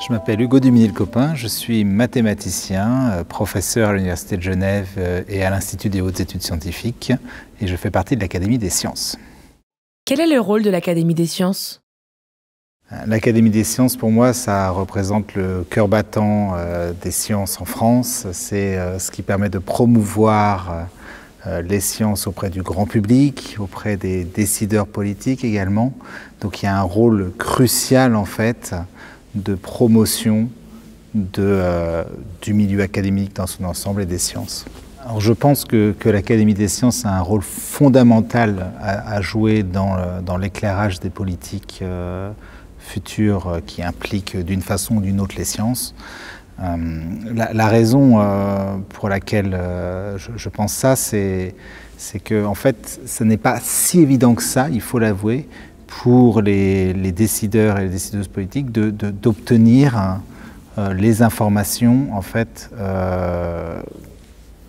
Je m'appelle Hugo Duminil-Copin, je suis mathématicien, professeur à l'Université de Genève et à l'Institut des hautes études scientifiques, et je fais partie de l'Académie des sciences. Quel est le rôle de l'Académie des sciences ? L'Académie des sciences, pour moi, ça représente le cœur battant des sciences en France. C'est ce qui permet de promouvoir les sciences auprès du grand public, auprès des décideurs politiques également. Donc il y a un rôle crucial en fait de promotion du milieu académique dans son ensemble et des sciences. Alors je pense que l'Académie des sciences a un rôle fondamental à jouer dans l'éclairage des politiques futures qui impliquent d'une façon ou d'une autre les sciences. La raison pour laquelle je pense ça, c'est que en fait, ce n'est pas si évident que ça, il faut l'avouer, pour les décideurs et les décideuses politiques d'obtenir les informations en fait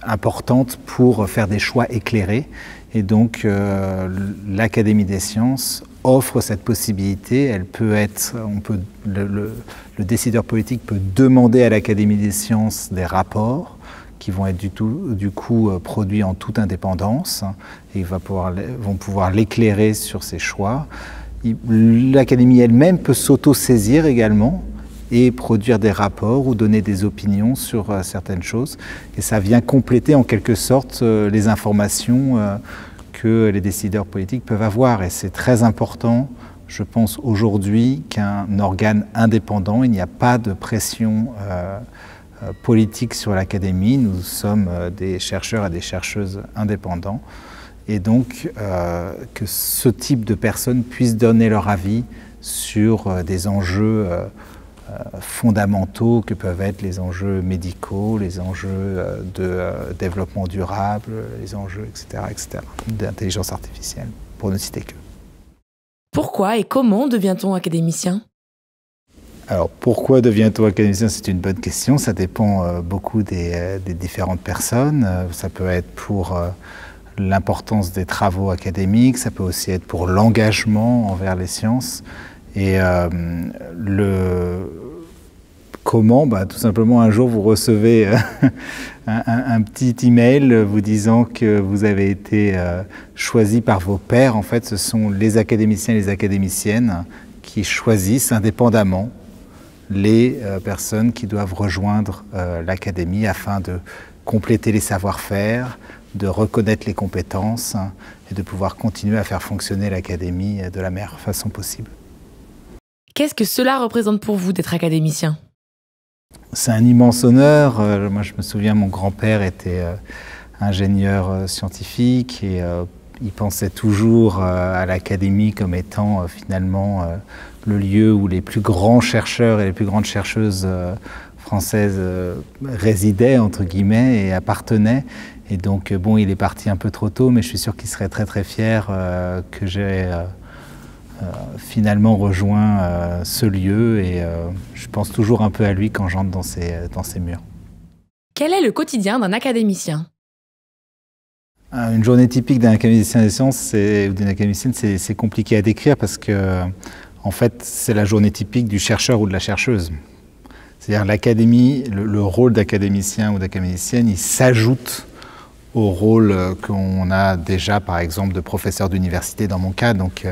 importantes pour faire des choix éclairés. Et donc l'Académie des sciences offre cette possibilité. Elle peut être, le décideur politique peut demander à l'Académie des sciences des rapports qui vont être du coup produits en toute indépendance et vont pouvoir l'éclairer sur ses choix. L'Académie elle-même peut s'auto-saisir également et produire des rapports ou donner des opinions sur certaines choses. Et ça vient compléter en quelque sorte les informations que les décideurs politiques peuvent avoir. Et c'est très important, je pense, aujourd'hui qu'un organe indépendant, il n'y a pas de pression politique sur l'Académie. Nous sommes des chercheurs et des chercheuses indépendants. Et donc que ce type de personnes puissent donner leur avis sur des enjeux fondamentaux que peuvent être les enjeux médicaux, les enjeux de développement durable, les enjeux, etc., d'intelligence artificielle, pour ne citer que. Pourquoi et comment devient-on académicien ? Alors, pourquoi devient-on académicien ? C'est une bonne question. Ça dépend beaucoup des différentes personnes. Ça peut être pour l'importance des travaux académiques, ça peut aussi être pour l'engagement envers les sciences. Et comment ? Tout simplement, un jour, vous recevez un petit email vous disant que vous avez été choisi par vos pairs. En fait, ce sont les académiciens et les académiciennes qui choisissent indépendamment les personnes qui doivent rejoindre l'Académie afin de compléter les savoir-faire, de reconnaître les compétences et de pouvoir continuer à faire fonctionner l'Académie de la meilleure façon possible. Qu'est-ce que cela représente pour vous d'être académicien ? C'est un immense honneur. Moi, je me souviens, mon grand-père était ingénieur scientifique et il pensait toujours à l'Académie comme étant finalement le lieu où les plus grands chercheurs et les plus grandes chercheuses françaises résidaient, entre guillemets, et appartenaient. Et donc, bon, il est parti un peu trop tôt, mais je suis sûr qu'il serait très très fier que j'ai finalement rejoint ce lieu et je pense toujours un peu à lui quand j'entre dans ces murs. Quel est le quotidien d'un académicien ? Une journée typique d'un académicien des sciences ou d'une académicienne, c'est compliqué à décrire parce que en fait, c'est la journée typique du chercheur ou de la chercheuse. C'est-à-dire l'académie, le rôle d'académicien ou d'académicienne, il s'ajoute au rôle qu'on a déjà, par exemple, de professeur d'université dans mon cas. Donc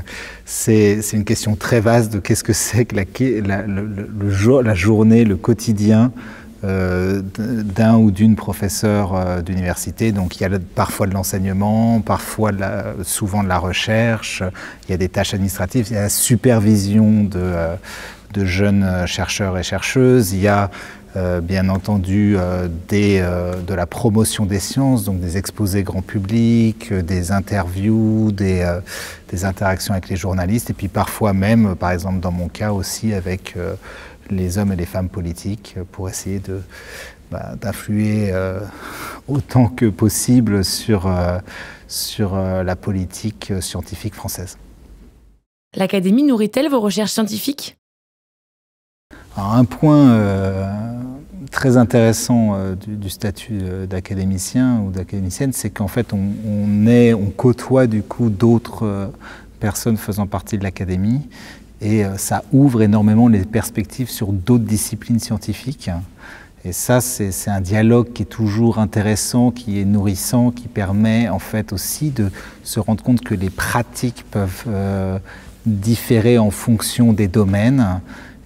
c'est une question très vaste de qu'est-ce que c'est que la journée, le quotidien d'un ou d'une professeure d'université. Donc il y a parfois de l'enseignement, parfois souvent de la recherche, il y a des tâches administratives, il y a la supervision de jeunes chercheurs et chercheuses, il y a bien entendu de la promotion des sciences, donc des exposés grand public, des interviews, des interactions avec les journalistes, et puis parfois même, par exemple dans mon cas aussi, avec les hommes et les femmes politiques pour essayer d'influer autant que possible sur la politique scientifique française. L'Académie nourrit-elle vos recherches scientifiques ? Alors, un point très intéressant du statut d'académicien ou d'académicienne, c'est qu'en fait on côtoie du coup d'autres personnes faisant partie de l'Académie Et ça ouvre énormément les perspectives sur d'autres disciplines scientifiques. Et ça, c'est un dialogue qui est toujours intéressant, qui est nourrissant, qui permet en fait aussi de se rendre compte que les pratiques peuvent différer en fonction des domaines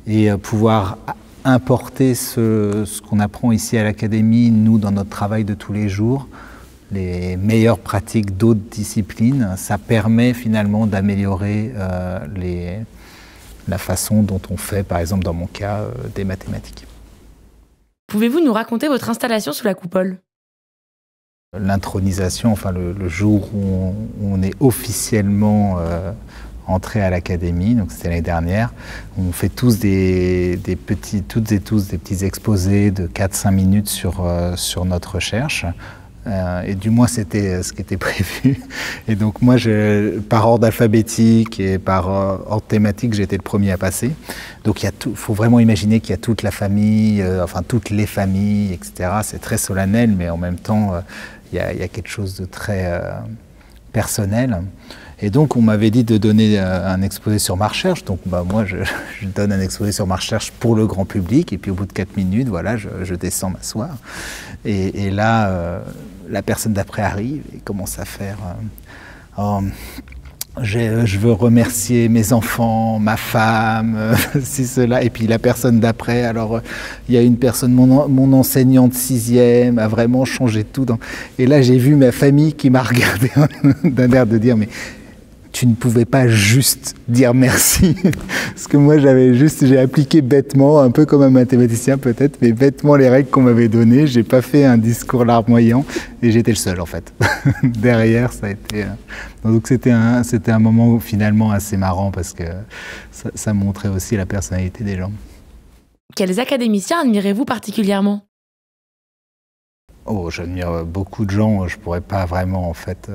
et pouvoir importer ce qu'on apprend ici à l'académie, nous, dans notre travail de tous les jours, les meilleures pratiques d'autres disciplines. Ça permet finalement d'améliorer la façon dont on fait, par exemple dans mon cas, des mathématiques. Pouvez-vous nous raconter votre installation sous la coupole? L'intronisation, enfin le jour où on est officiellement entré à l'académie, donc c'était l'année dernière, on fait tous toutes et tous des petits exposés de 4-5 minutes sur notre recherche. Et du moins c'était ce qui était prévu. Et donc moi, par ordre alphabétique et par ordre thématique, j'étais le premier à passer. Donc il faut vraiment imaginer qu'il y a toute la famille, enfin toutes les familles, etc. C'est très solennel, mais en même temps, il y a quelque chose de très personnel. Et donc on m'avait dit de donner un exposé sur ma recherche. Donc moi je donne un exposé sur ma recherche pour le grand public. Et puis au bout de 4 minutes, voilà, je descends m'asseoir. Et là, la personne d'après arrive et commence à faire je veux remercier mes enfants, ma femme, si cela. Et puis la personne d'après, alors il y a une personne, mon enseignante 6e a vraiment changé tout. Et là j'ai vu ma famille qui m'a regardé d'un air de dire mais tu ne pouvais pas juste dire merci. Parce que moi j'ai appliqué bêtement, un peu comme un mathématicien peut-être, mais bêtement les règles qu'on m'avait données. J'ai pas fait un discours larmoyant et j'étais le seul en fait. Derrière ça a été... Donc c'était un moment finalement assez marrant parce que ça montrait aussi la personnalité des gens. Quels académiciens admirez-vous particulièrement? Oh, j'admire beaucoup de gens, je pourrais pas vraiment en fait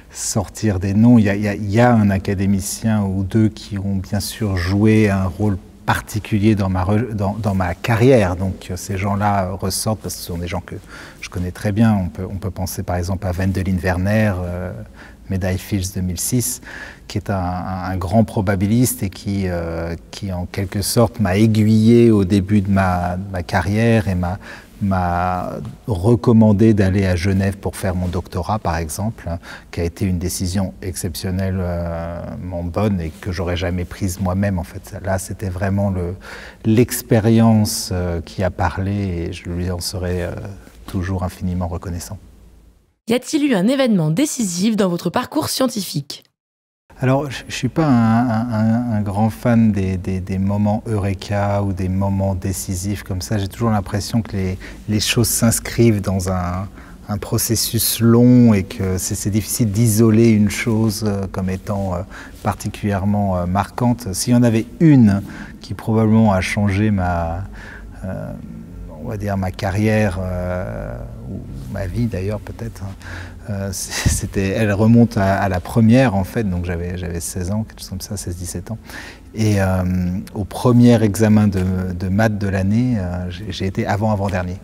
sortir des noms. Il y a un académicien ou deux qui ont bien sûr joué un rôle particulier dans ma carrière. Donc ces gens-là ressortent parce que ce sont des gens que je connais très bien. On peut penser par exemple à Wendelin Werner, médaille Fields 2006, qui est un grand probabiliste et qui en quelque sorte m'a aiguillé au début de ma carrière et m'a recommandé d'aller à Genève pour faire mon doctorat, par exemple, qui a été une décision exceptionnellement bonne et que j'aurais jamais prise moi-même. En fait, là, c'était vraiment l'expérience qui a parlé et je lui en serai toujours infiniment reconnaissant. Y a-t-il eu un événement décisif dans votre parcours scientifique? Alors, je ne suis pas un grand fan des moments eureka ou des moments décisifs comme ça. J'ai toujours l'impression que les choses s'inscrivent dans un processus long et que c'est difficile d'isoler une chose comme étant particulièrement marquante. S'il y en avait une qui probablement a changé on va dire ma carrière ou ma vie d'ailleurs peut-être, elle remonte à la première en fait, donc j'avais 16 ans, quelque chose comme ça, 16-17 ans. Et au premier examen de maths de l'année, j'ai été avant-dernier.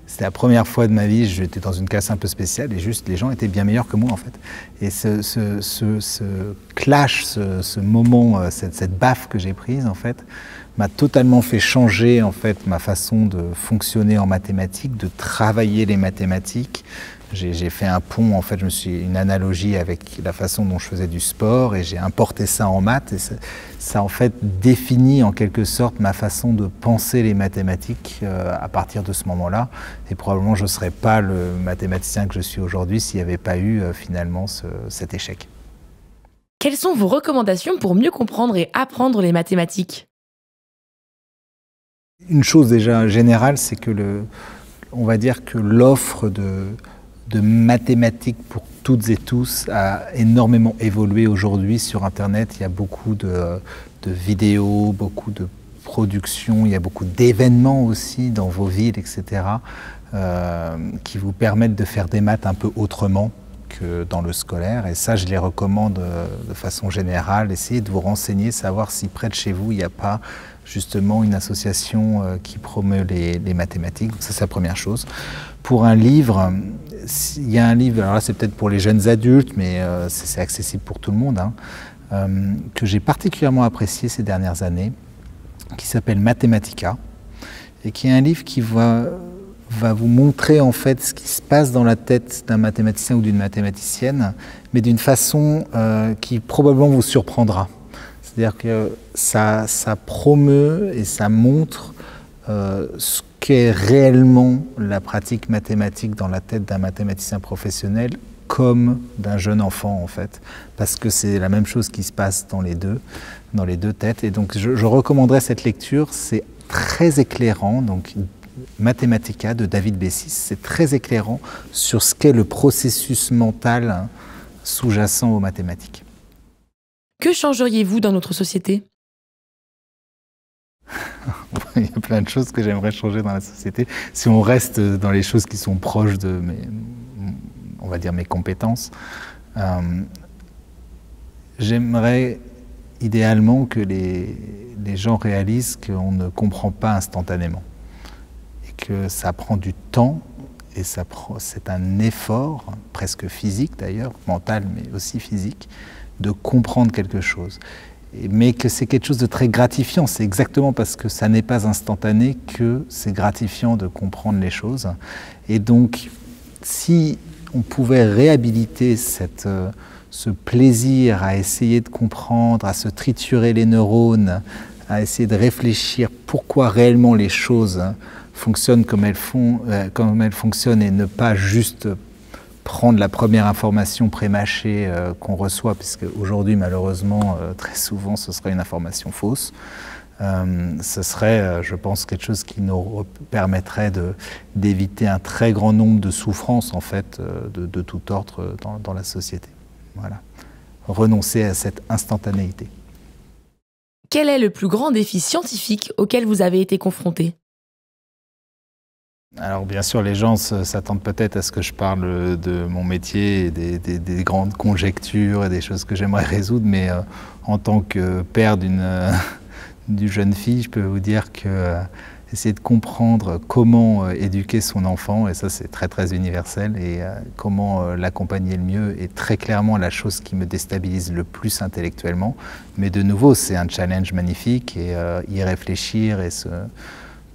C'était la première fois de ma vie, j'étais dans une classe un peu spéciale et juste les gens étaient bien meilleurs que moi en fait. Et ce clash, ce moment, cette baffe que j'ai prise en fait, m'a totalement fait changer en fait ma façon de fonctionner en mathématiques, de travailler les mathématiques. J'ai fait un pont, en fait, une analogie avec la façon dont je faisais du sport et j'ai importé ça en maths et ça en fait définit en quelque sorte ma façon de penser les mathématiques à partir de ce moment-là. Et probablement je ne serais pas le mathématicien que je suis aujourd'hui s'il n'y avait pas eu finalement cet échec. Quelles sont vos recommandations pour mieux comprendre et apprendre les mathématiques? Une chose déjà générale, c'est que on va dire que l'offre de mathématiques pour toutes et tous a énormément évolué aujourd'hui sur Internet. Il y a beaucoup de vidéos, beaucoup de productions, il y a beaucoup d'événements aussi dans vos villes, etc., qui vous permettent de faire des maths un peu autrement que dans le scolaire. Et ça, je les recommande de façon générale. Essayez de vous renseigner, savoir si près de chez vous, il n'y a pas justement une association qui promeut les mathématiques. Donc ça, c'est la première chose. Pour un livre, il y a un livre, alors là c'est peut-être pour les jeunes adultes, mais c'est accessible pour tout le monde, hein. que j'ai particulièrement apprécié ces dernières années, qui s'appelle Mathematica, et qui est un livre qui va vous montrer en fait ce qui se passe dans la tête d'un mathématicien ou d'une mathématicienne, mais d'une façon qui probablement vous surprendra. C'est-à-dire que ça promeut et ça montre ce qu'est réellement la pratique mathématique dans la tête d'un mathématicien professionnel comme d'un jeune enfant en fait, parce que c'est la même chose qui se passe dans les deux têtes. Et donc je recommanderais cette lecture, c'est très éclairant, donc Mathematica de David Bessis, c'est très éclairant sur ce qu'est le processus mental sous-jacent aux mathématiques. Que changeriez-vous dans notre société ? Il y a plein de choses que j'aimerais changer dans la société. Si on reste dans les choses qui sont proches de on va dire mes compétences, j'aimerais idéalement que les gens réalisent qu'on ne comprend pas instantanément et que ça prend du temps et c'est un effort, presque physique d'ailleurs, mental mais aussi physique, de comprendre quelque chose. Mais que c'est quelque chose de très gratifiant. C'est exactement parce que ça n'est pas instantané que c'est gratifiant de comprendre les choses. Et donc, si on pouvait réhabiliter ce plaisir à essayer de comprendre, à se triturer les neurones, à essayer de réfléchir pourquoi réellement les choses fonctionnent comme elles fonctionnent et ne pas juste prendre la première information prémâchée qu'on reçoit, puisque aujourd'hui malheureusement très souvent ce serait une information fausse. Ce serait, je pense, quelque chose qui nous permettrait d'éviter un très grand nombre de souffrances en fait, de tout ordre dans la société. Voilà. Renoncer à cette instantanéité. Quel est le plus grand défi scientifique auquel vous avez été confronté ? Alors bien sûr, les gens s'attendent peut-être à ce que je parle de mon métier, et des grandes conjectures et des choses que j'aimerais résoudre, mais en tant que père d'une jeune fille, je peux vous dire que essayer de comprendre comment éduquer son enfant, et ça c'est très très universel, et comment l'accompagner le mieux est très clairement la chose qui me déstabilise le plus intellectuellement. Mais de nouveau, c'est un challenge magnifique, et y réfléchir et se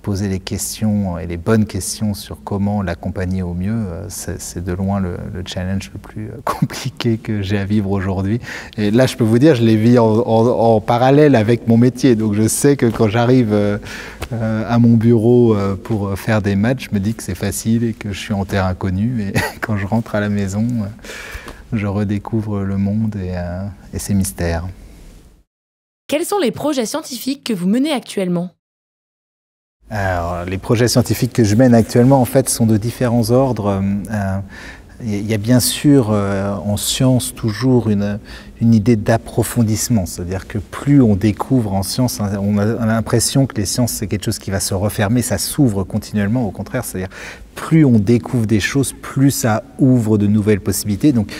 poser les questions et les bonnes questions sur comment l'accompagner au mieux, c'est de loin le challenge le plus compliqué que j'ai à vivre aujourd'hui. Et là, je peux vous dire, je les vis en parallèle avec mon métier. Donc je sais que quand j'arrive à mon bureau pour faire des maths, je me dis que c'est facile et que je suis en terre inconnue. Et quand je rentre à la maison, je redécouvre le monde et ses mystères. Quels sont les projets scientifiques que vous menez actuellement ? Alors, les projets scientifiques que je mène actuellement, en fait, sont de différents ordres. Il y a bien sûr en science toujours une idée d'approfondissement, c'est-à-dire que plus on découvre en science, on a l'impression que les sciences c'est quelque chose qui va se refermer, ça s'ouvre continuellement, au contraire, c'est-à-dire plus on découvre des choses, plus ça ouvre de nouvelles possibilités. Donc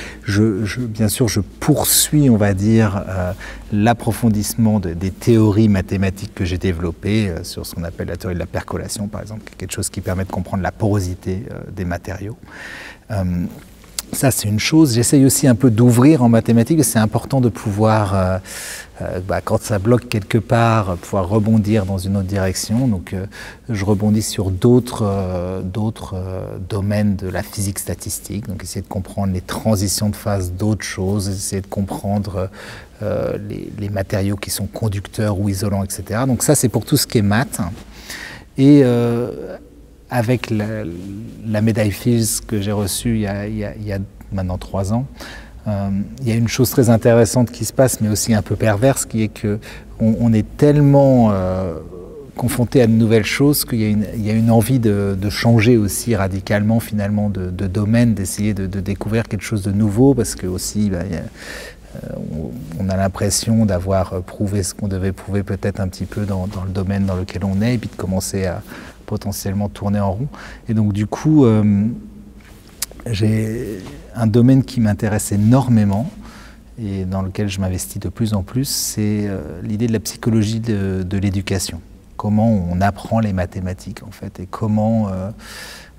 bien sûr je poursuis, on va dire, l'approfondissement des théories mathématiques que j'ai développées sur ce qu'on appelle la théorie de la percolation par exemple, quelque chose qui permet de comprendre la porosité des matériaux. Ça c'est une chose. J'essaye aussi un peu d'ouvrir en mathématiques. C'est important de pouvoir, quand ça bloque quelque part, pouvoir rebondir dans une autre direction. Donc je rebondis sur d'autres domaines de la physique statistique. Donc essayer de comprendre les transitions de phase d'autres choses, essayer de comprendre les matériaux qui sont conducteurs ou isolants, etc. Donc ça c'est pour tout ce qui est maths. Et avec la médaille Fields que j'ai reçue il y a maintenant 3 ans, il y a une chose très intéressante qui se passe, mais aussi un peu perverse, qui est qu'on est tellement confronté à de nouvelles choses qu'il y a une envie de changer aussi radicalement finalement de domaine, d'essayer de découvrir quelque chose de nouveau, parce que aussi on a l'impression d'avoir prouvé ce qu'on devait prouver peut-être un petit peu dans le domaine dans lequel on est, et puis de commencer à potentiellement tourner en rond. Et donc du coup, j'ai un domaine qui m'intéresse énormément et dans lequel je m'investis de plus en plus, c'est l'idée de la psychologie de l'éducation. Comment on apprend les mathématiques en fait, et comment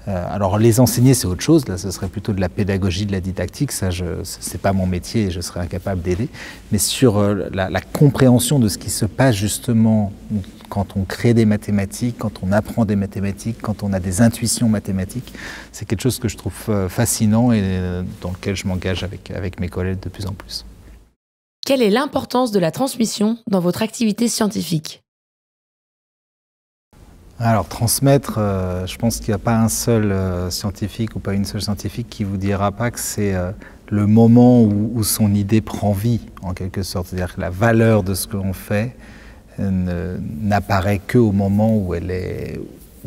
Alors les enseigner, c'est autre chose, là ce serait plutôt de la pédagogie, de la didactique, ça c'est pas mon métier et je serais incapable d'aider. Mais sur la compréhension de ce qui se passe justement quand on crée des mathématiques, quand on apprend des mathématiques, quand on a des intuitions mathématiques, c'est quelque chose que je trouve fascinant et dans lequel je m'engage avec mes collègues de plus en plus. Quelle est l'importance de la transmission dans votre activité scientifique ? Alors transmettre, je pense qu'il n'y a pas un seul scientifique ou pas une seule scientifique qui vous dira pas que c'est le moment où son idée prend vie, en quelque sorte. C'est-à-dire que la valeur de ce que l'on fait n'apparaît qu'au moment où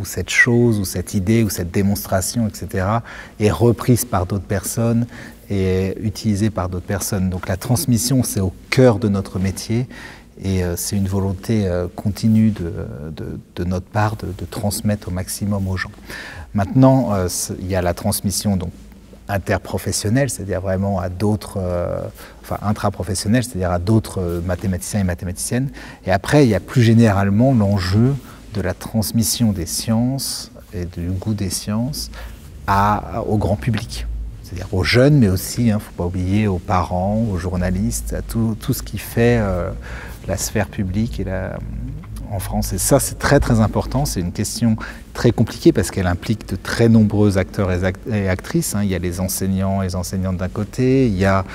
cette chose, ou cette idée, ou cette démonstration, etc. est reprise par d'autres personnes et utilisée par d'autres personnes. Donc la transmission, c'est au cœur de notre métier. Et c'est une volonté continue de notre part de transmettre au maximum aux gens. Maintenant, il y a la transmission donc, interprofessionnelle, c'est-à-dire vraiment à d'autres, enfin intraprofessionnelle, c'est-à-dire à d'autres mathématiciens et mathématiciennes. Et après, il y a plus généralement l'enjeu de la transmission des sciences et du goût des sciences au grand public. C'est-à-dire aux jeunes, mais aussi, il ne faut pas oublier, aux parents, aux journalistes, à tout ce qui fait la sphère publique en France. Et ça, c'est très très important. C'est une question très compliquée parce qu'elle implique de très nombreux acteurs et actrices. Il y a les enseignants et les enseignantes d'un côté, il y a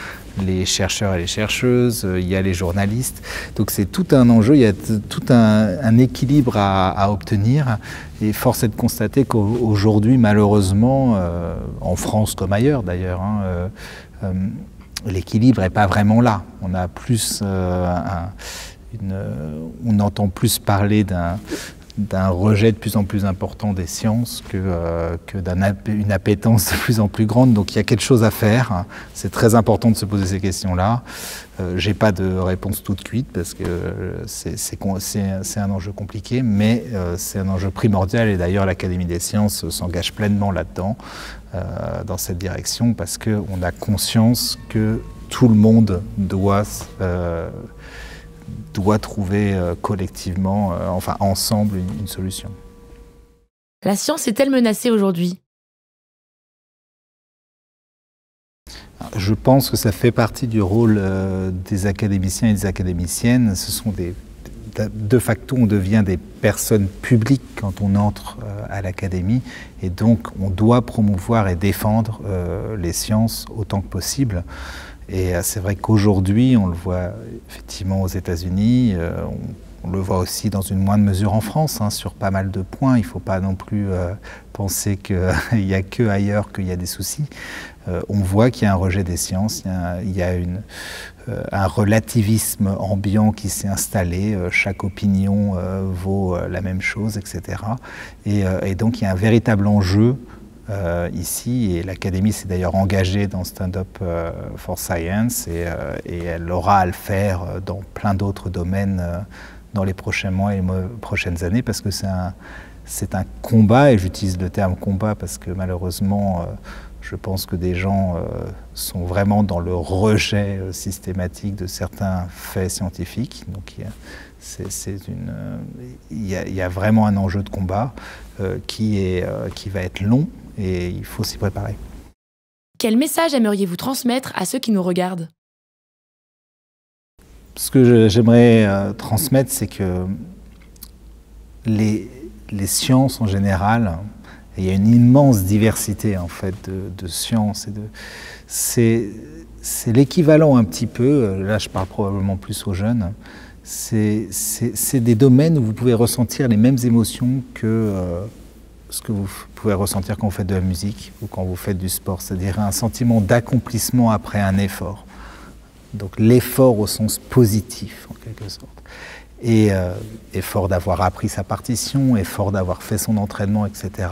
les chercheurs et les chercheuses, il y a les journalistes. Donc c'est tout un enjeu, il y a tout un équilibre à obtenir. Et force est de constater qu'aujourd'hui, malheureusement, en France comme ailleurs d'ailleurs, l'équilibre n'est pas vraiment là. On a plus on entend plus parler d'un rejet de plus en plus important des sciences que d'une appétence de plus en plus grande. Donc il y a quelque chose à faire. C'est très important de se poser ces questions-là. Je n'ai pas de réponse toute cuite parce que c'est un enjeu compliqué, mais c'est un enjeu primordial. Et d'ailleurs, l'Académie des sciences s'engage pleinement là-dedans, dans cette direction, parce qu'on a conscience que tout le monde doit trouver collectivement, enfin ensemble, une solution. La science est-elle menacée aujourd'hui ? Je pense que ça fait partie du rôle des académiciens et des académiciennes. Ce sont de facto, on devient des personnes publiques quand on entre à l'académie, et donc on doit promouvoir et défendre les sciences autant que possible. Et c'est vrai qu'aujourd'hui, on le voit effectivement aux États-Unis, on le voit aussi dans une moindre mesure en France, sur pas mal de points. Il ne faut pas non plus penser qu'il n'y a que ailleurs qu'il y a des soucis. On voit qu'il y a un rejet des sciences, il y a un relativisme ambiant qui s'est installé, chaque opinion vaut la même chose, etc. Et donc il y a un véritable enjeu ici, et l'Académie s'est d'ailleurs engagée dans Stand Up for Science, et elle aura à le faire dans plein d'autres domaines dans les prochains mois et les prochaines années, parce que c'est un combat, et j'utilise le terme combat parce que malheureusement je pense que des gens sont vraiment dans le rejet systématique de certains faits scientifiques. Donc il y a vraiment un enjeu de combat qui va être long, et il faut s'y préparer. Quel message aimeriez-vous transmettre à ceux qui nous regardent ? Ce que j'aimerais transmettre, c'est que les sciences en général, et il y a une immense diversité en fait de sciences, c'est l'équivalent un petit peu, là je parle probablement plus aux jeunes, c'est des domaines où vous pouvez ressentir les mêmes émotions que ce que vous pouvez ressentir quand vous faites de la musique ou quand vous faites du sport, c'est-à-dire un sentiment d'accomplissement après un effort. Donc l'effort au sens positif, en quelque sorte. Et effort d'avoir appris sa partition, effort d'avoir fait son entraînement, etc.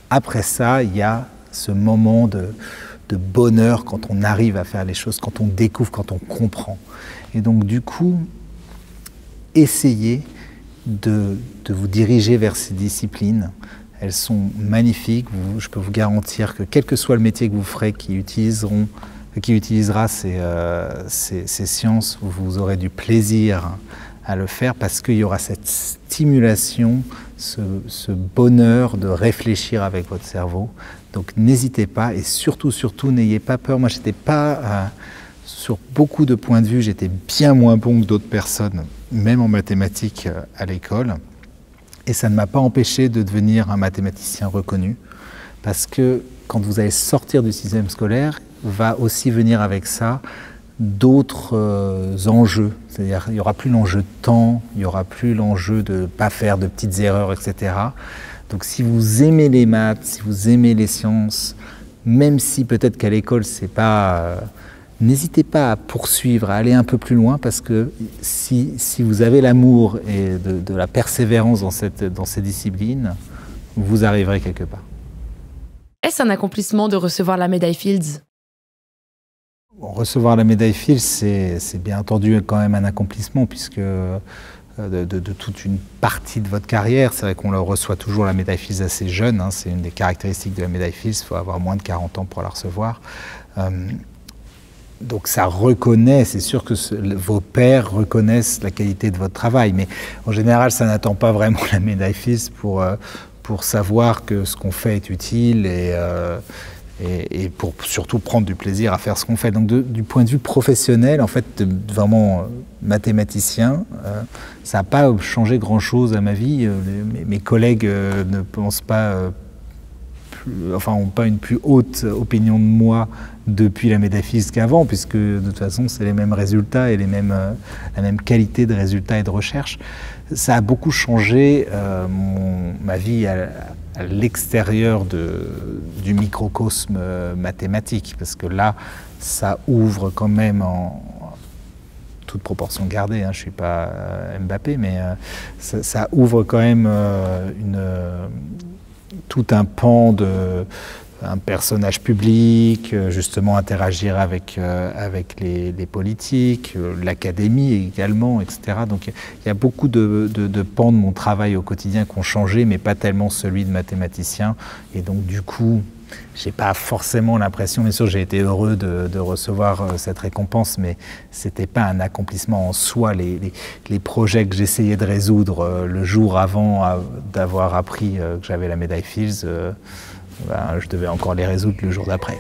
Après ça, il y a ce moment de bonheur quand on arrive à faire les choses, quand on découvre, quand on comprend. Et donc du coup, essayez de vous diriger vers ces disciplines. Elles sont magnifiques. Je peux vous garantir que quel que soit le métier que vous ferez qui utilisera ces sciences, vous aurez du plaisir à le faire parce qu'il y aura cette stimulation, ce bonheur de réfléchir avec votre cerveau. Donc n'hésitez pas et surtout, n'ayez pas peur. Moi, j'étais pas, sur beaucoup de points de vue, j'étais bien moins bon que d'autres personnes, même en mathématiques à l'école. Et ça ne m'a pas empêché de devenir un mathématicien reconnu parce que quand vous allez sortir du système scolaire, va aussi venir avec ça d'autres enjeux. C'est-à-dire il n'y aura plus l'enjeu de temps, il n'y aura plus l'enjeu de ne pas faire de petites erreurs, etc. Donc si vous aimez les maths, si vous aimez les sciences, même si peut-être qu'à l'école c'est pas... n'hésitez pas à poursuivre, à aller un peu plus loin parce que si vous avez l'amour et de la persévérance dans ces disciplines, vous arriverez quelque part. Est-ce un accomplissement de recevoir la médaille Fields ? Recevoir la médaille Fields, c'est bien entendu quand même un accomplissement puisque de toute une partie de votre carrière, c'est vrai qu'on le reçoit toujours la médaille Fields assez jeune, hein, c'est une des caractéristiques de la médaille Fields, il faut avoir moins de 40 ans pour la recevoir. Donc ça reconnaît, c'est sûr que vos pairs reconnaissent la qualité de votre travail, mais en général ça n'attend pas vraiment la médaille Fields pour savoir que ce qu'on fait est utile et pour surtout prendre du plaisir à faire ce qu'on fait. Donc du point de vue professionnel, en fait, vraiment mathématicien, ça n'a pas changé grand-chose à ma vie. Mes collègues ne pensent pas... n'ont pas une plus haute opinion de moi depuis la médaille Fields qu'avant, puisque de toute façon c'est les mêmes résultats et la même qualité de résultats et de recherche. Ça a beaucoup changé ma vie à l'extérieur du microcosme mathématique, parce que là ça ouvre quand même en toute proportion gardée, hein, je ne suis pas Mbappé, mais ça ouvre quand même tout un pan un personnage public, justement interagir avec les politiques, l'académie également, etc. Donc il y a beaucoup de pans de mon travail au quotidien qui ont changé, mais pas tellement celui de mathématicien. Et donc du coup, j'ai pas forcément l'impression, bien sûr j'ai été heureux de recevoir cette récompense, mais c'était pas un accomplissement en soi. Les projets que j'essayais de résoudre le jour avant d'avoir appris que j'avais la médaille Fields, je devais encore les résoudre le jour d'après.